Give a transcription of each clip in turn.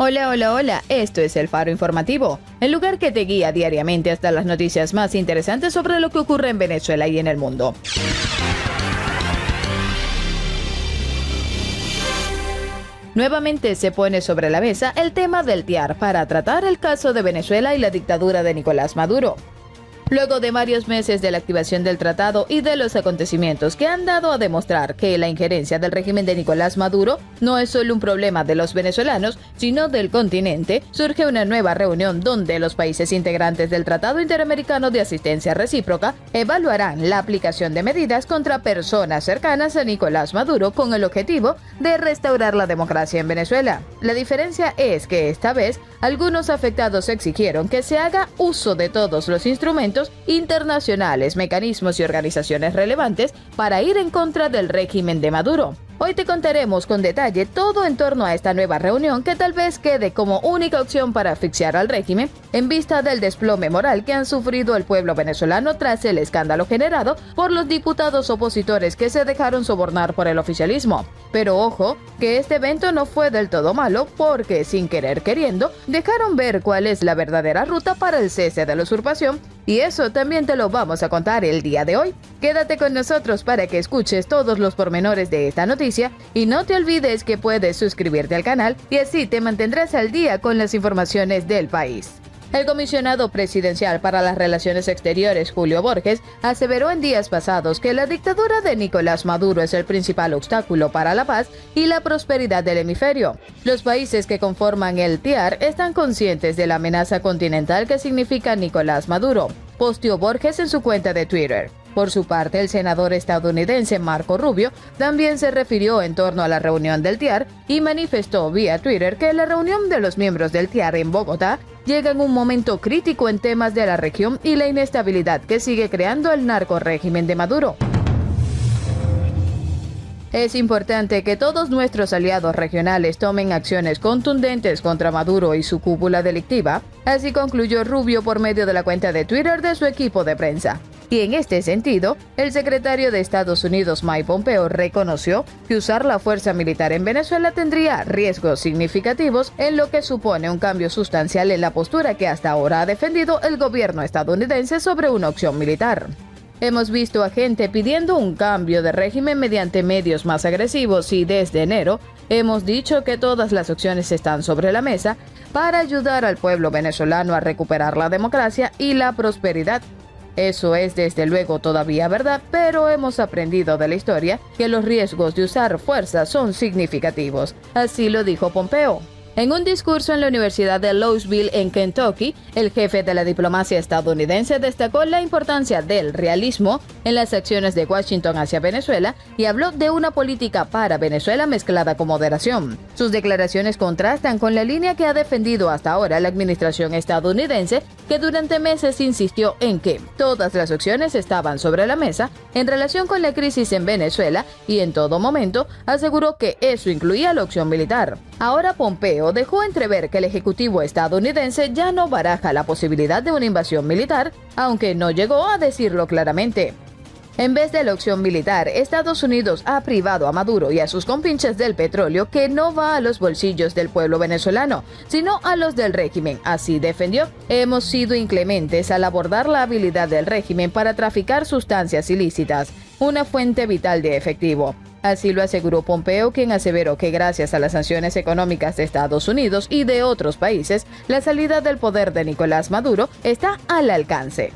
Hola, hola, hola, esto es El Faro Informativo, el lugar que te guía diariamente hasta las noticias más interesantes sobre lo que ocurre en Venezuela y en el mundo. Nuevamente se pone sobre la mesa el tema del TIAR para tratar el caso de Venezuela y la dictadura de Nicolás Maduro. Luego de varios meses de la activación del tratado y de los acontecimientos que han dado a demostrar que la injerencia del régimen de Nicolás Maduro no es solo un problema de los venezolanos, sino del continente, surge una nueva reunión donde los países integrantes del Tratado Interamericano de Asistencia Recíproca evaluarán la aplicación de medidas contra personas cercanas a Nicolás Maduro con el objetivo de restaurar la democracia en Venezuela. La diferencia es que esta vez algunos afectados exigieron que se haga uso de todos los instrumentos internacionales, mecanismos y organizaciones relevantes para ir en contra del régimen de Maduro. Hoy te contaremos con detalle todo en torno a esta nueva reunión que tal vez quede como única opción para asfixiar al régimen en vista del desplome moral que han sufrido el pueblo venezolano tras el escándalo generado por los diputados opositores que se dejaron sobornar por el oficialismo. Pero ojo, que este evento no fue del todo malo porque, sin querer queriendo, dejaron ver cuál es la verdadera ruta para el cese de la usurpación, y eso también te lo vamos a contar el día de hoy. Quédate con nosotros para que escuches todos los pormenores de esta noticia y no te olvides que puedes suscribirte al canal y así te mantendrás al día con las informaciones del país. El comisionado presidencial para las Relaciones Exteriores, Julio Borges, aseveró en días pasados que la dictadura de Nicolás Maduro es el principal obstáculo para la paz y la prosperidad del hemisferio. Los países que conforman el TIAR están conscientes de la amenaza continental que significa Nicolás Maduro, posteó Borges en su cuenta de Twitter. Por su parte, el senador estadounidense Marco Rubio también se refirió en torno a la reunión del TIAR y manifestó vía Twitter que la reunión de los miembros del TIAR en Bogotá llega en un momento crítico en temas de la región y la inestabilidad que sigue creando el narcorrégimen de Maduro. Es importante que todos nuestros aliados regionales tomen acciones contundentes contra Maduro y su cúpula delictiva, así concluyó Rubio por medio de la cuenta de Twitter de su equipo de prensa. Y en este sentido, el secretario de Estados Unidos Mike Pompeo reconoció que usar la fuerza militar en Venezuela tendría riesgos significativos, en lo que supone un cambio sustancial en la postura que hasta ahora ha defendido el gobierno estadounidense sobre una opción militar. Hemos visto a gente pidiendo un cambio de régimen mediante medios más agresivos y desde enero hemos dicho que todas las opciones están sobre la mesa para ayudar al pueblo venezolano a recuperar la democracia y la prosperidad. Eso es desde luego todavía verdad, pero hemos aprendido de la historia que los riesgos de usar fuerza son significativos. Así lo dijo Pompeo. En un discurso en la Universidad de Louisville, en Kentucky, el jefe de la diplomacia estadounidense destacó la importancia del realismo en las acciones de Washington hacia Venezuela y habló de una política para Venezuela mezclada con moderación. Sus declaraciones contrastan con la línea que ha defendido hasta ahora la administración estadounidense, que durante meses insistió en que todas las opciones estaban sobre la mesa en relación con la crisis en Venezuela y en todo momento aseguró que eso incluía la opción militar. Ahora Pompeo dejó entrever que el ejecutivo estadounidense ya no baraja la posibilidad de una invasión militar, aunque no llegó a decirlo claramente. En vez de la opción militar, Estados Unidos ha privado a Maduro y a sus compinches del petróleo que no va a los bolsillos del pueblo venezolano, sino a los del régimen. Así defendió. Hemos sido inclementes al abordar la habilidad del régimen para traficar sustancias ilícitas, una fuente vital de efectivo. Así lo aseguró Pompeo, quien aseveró que gracias a las sanciones económicas de Estados Unidos y de otros países, la salida del poder de Nicolás Maduro está al alcance.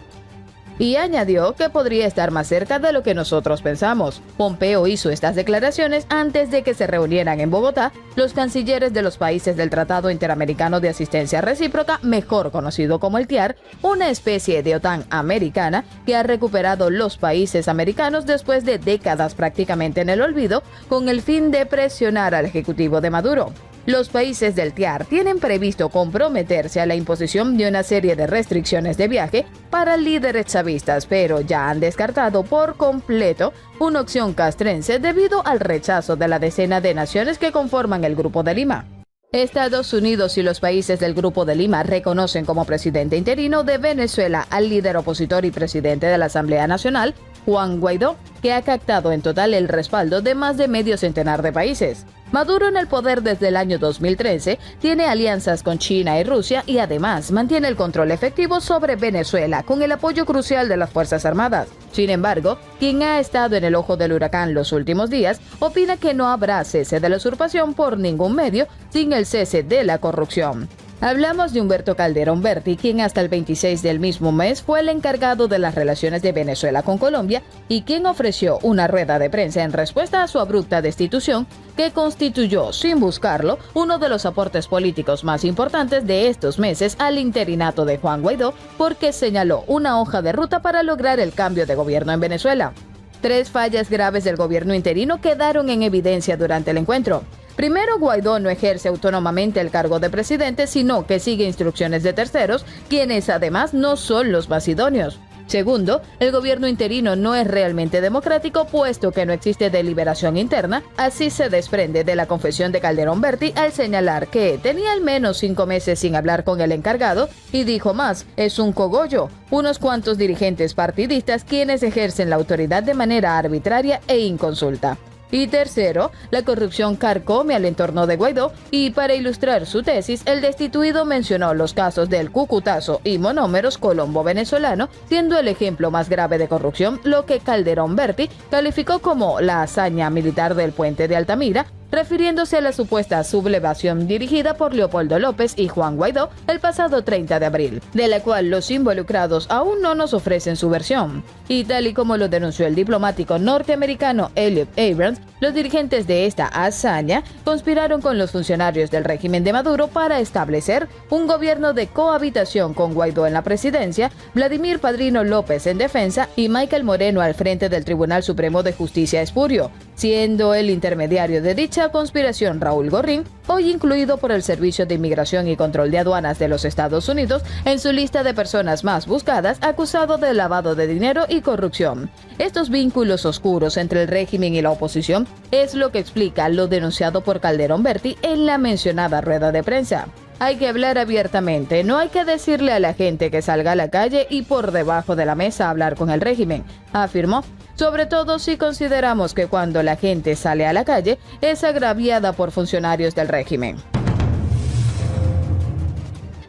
Y añadió que podría estar más cerca de lo que nosotros pensamos. Pompeo hizo estas declaraciones antes de que se reunieran en Bogotá los cancilleres de los países del Tratado Interamericano de Asistencia Recíproca, mejor conocido como el TIAR, una especie de OTAN americana que ha recuperado los países americanos después de décadas prácticamente en el olvido, con el fin de presionar al ejecutivo de Maduro. Los países del TIAR tienen previsto comprometerse a la imposición de una serie de restricciones de viaje para líderes chavistas, pero ya han descartado por completo una opción castrense debido al rechazo de la decena de naciones que conforman el Grupo de Lima. Estados Unidos y los países del Grupo de Lima reconocen como presidente interino de Venezuela al líder opositor y presidente de la Asamblea Nacional, Juan Guaidó, que ha captado en total el respaldo de más de medio centenar de países. Maduro, en el poder desde el año 2013, tiene alianzas con China y Rusia y además mantiene el control efectivo sobre Venezuela con el apoyo crucial de las Fuerzas Armadas. Sin embargo, quien ha estado en el ojo del huracán los últimos días opina que no habrá cese de la usurpación por ningún medio sin el cese de la corrupción. Hablamos de Humberto Calderón Berti, quien hasta el 26 del mismo mes fue el encargado de las relaciones de Venezuela con Colombia y quien ofreció una rueda de prensa en respuesta a su abrupta destitución, que constituyó, sin buscarlo, uno de los aportes políticos más importantes de estos meses al interinato de Juan Guaidó, porque señaló una hoja de ruta para lograr el cambio de gobierno en Venezuela. 3 fallas graves del gobierno interino quedaron en evidencia durante el encuentro. Primero, Guaidó no ejerce autónomamente el cargo de presidente, sino que sigue instrucciones de terceros, quienes además no son los más idóneos. Segundo, el gobierno interino no es realmente democrático, puesto que no existe deliberación interna. Así se desprende de la confesión de Calderón Berti al señalar que tenía al menos 5 meses sin hablar con el encargado y dijo más: es un cogollo, unos cuantos dirigentes partidistas quienes ejercen la autoridad de manera arbitraria e inconsulta. Y tercero, la corrupción carcome al entorno de Guaidó, y para ilustrar su tesis, el destituido mencionó los casos del Cucutazo y Monómeros Colombo venezolano, siendo el ejemplo más grave de corrupción lo que Calderón Berti calificó como la hazaña militar del puente de Altamira, refiriéndose a la supuesta sublevación dirigida por Leopoldo López y Juan Guaidó el pasado 30 de abril, de la cual los involucrados aún no nos ofrecen su versión. Y tal y como lo denunció el diplomático norteamericano Elliot Abrams, los dirigentes de esta hazaña conspiraron con los funcionarios del régimen de Maduro para establecer un gobierno de cohabitación con Guaidó en la presidencia, Vladimir Padrino López en defensa y Michael Moreno al frente del Tribunal Supremo de Justicia espurio, siendo el intermediario de dicha conspiración Raúl Gorrín, hoy incluido por el Servicio de Inmigración y Control de Aduanas de los Estados Unidos en su lista de personas más buscadas, acusado de lavado de dinero y corrupción. Estos vínculos oscuros entre el régimen y la oposición es lo que explica lo denunciado por Calderón Berti en la mencionada rueda de prensa. Hay que hablar abiertamente, no hay que decirle a la gente que salga a la calle y por debajo de la mesa hablar con el régimen, afirmó. Sobre todo si consideramos que cuando la gente sale a la calle es agraviada por funcionarios del régimen.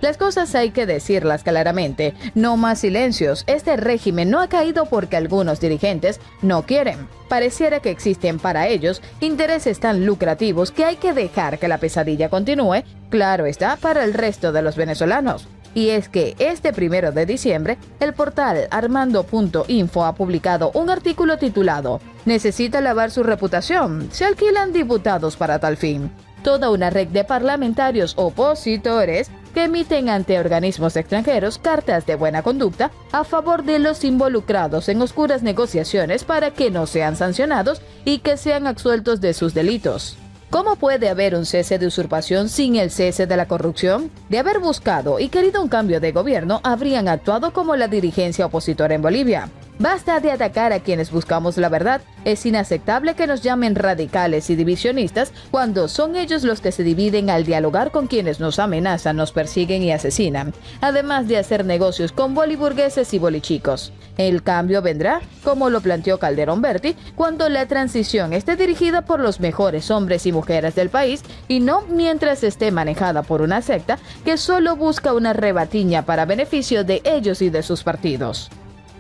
Las cosas hay que decirlas claramente, no más silencios. Este régimen no ha caído porque algunos dirigentes no quieren. Pareciera que existen para ellos intereses tan lucrativos que hay que dejar que la pesadilla continúe, claro está, para el resto de los venezolanos. Y es que este 1 de diciembre, el portal Armando.info ha publicado un artículo titulado «Necesita lavar su reputación, se alquilan diputados para tal fin». Toda una red de parlamentarios opositores que emiten ante organismos extranjeros cartas de buena conducta a favor de los involucrados en oscuras negociaciones para que no sean sancionados y que sean absueltos de sus delitos. ¿Cómo puede haber un cese de usurpación sin el cese de la corrupción? De haber buscado y querido un cambio de gobierno, habrían actuado como la dirigencia opositora en Bolivia. Basta de atacar a quienes buscamos la verdad. Es inaceptable que nos llamen radicales y divisionistas cuando son ellos los que se dividen al dialogar con quienes nos amenazan, nos persiguen y asesinan, además de hacer negocios con boliburgueses y bolichicos. El cambio vendrá, como lo planteó Calderón Berti, cuando la transición esté dirigida por los mejores hombres y mujeres del país y no mientras esté manejada por una secta que solo busca una rebatiña para beneficio de ellos y de sus partidos.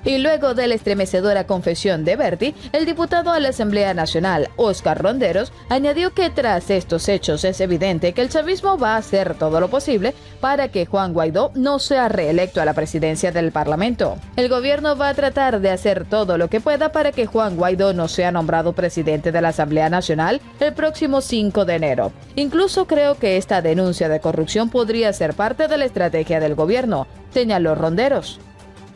Y luego de la estremecedora confesión de Berti, el diputado a la Asamblea Nacional, Óscar Ronderos, añadió que tras estos hechos es evidente que el chavismo va a hacer todo lo posible para que Juan Guaidó no sea reelecto a la presidencia del Parlamento. El gobierno va a tratar de hacer todo lo que pueda para que Juan Guaidó no sea nombrado presidente de la Asamblea Nacional el próximo 5 de enero. Incluso creo que esta denuncia de corrupción podría ser parte de la estrategia del gobierno, señaló Ronderos.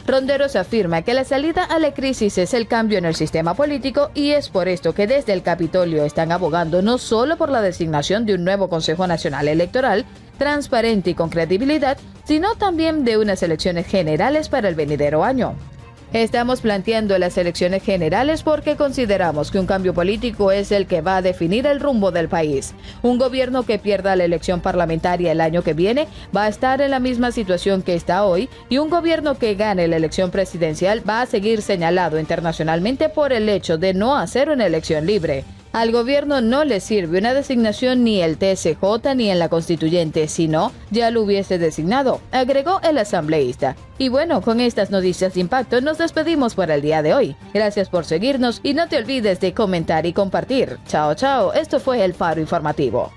Ronderos afirma que la salida a la crisis es el cambio en el sistema político y es por esto que desde el Capitolio están abogando no solo por la designación de un nuevo Consejo Nacional Electoral, transparente y con credibilidad, sino también de unas elecciones generales para el venidero año. Estamos planteando las elecciones generales porque consideramos que un cambio político es el que va a definir el rumbo del país. Un gobierno que pierda la elección parlamentaria el año que viene va a estar en la misma situación que está hoy y un gobierno que gane la elección presidencial va a seguir señalado internacionalmente por el hecho de no hacer una elección libre, Al gobierno no le sirve una designación ni el TSJ ni en la constituyente, sino ya lo hubiese designado, agregó el asambleísta. Y bueno, con estas noticias de impacto nos despedimos por el día de hoy. Gracias por seguirnos y no te olvides de comentar y compartir. Chao, chao. Esto fue El Faro Informativo.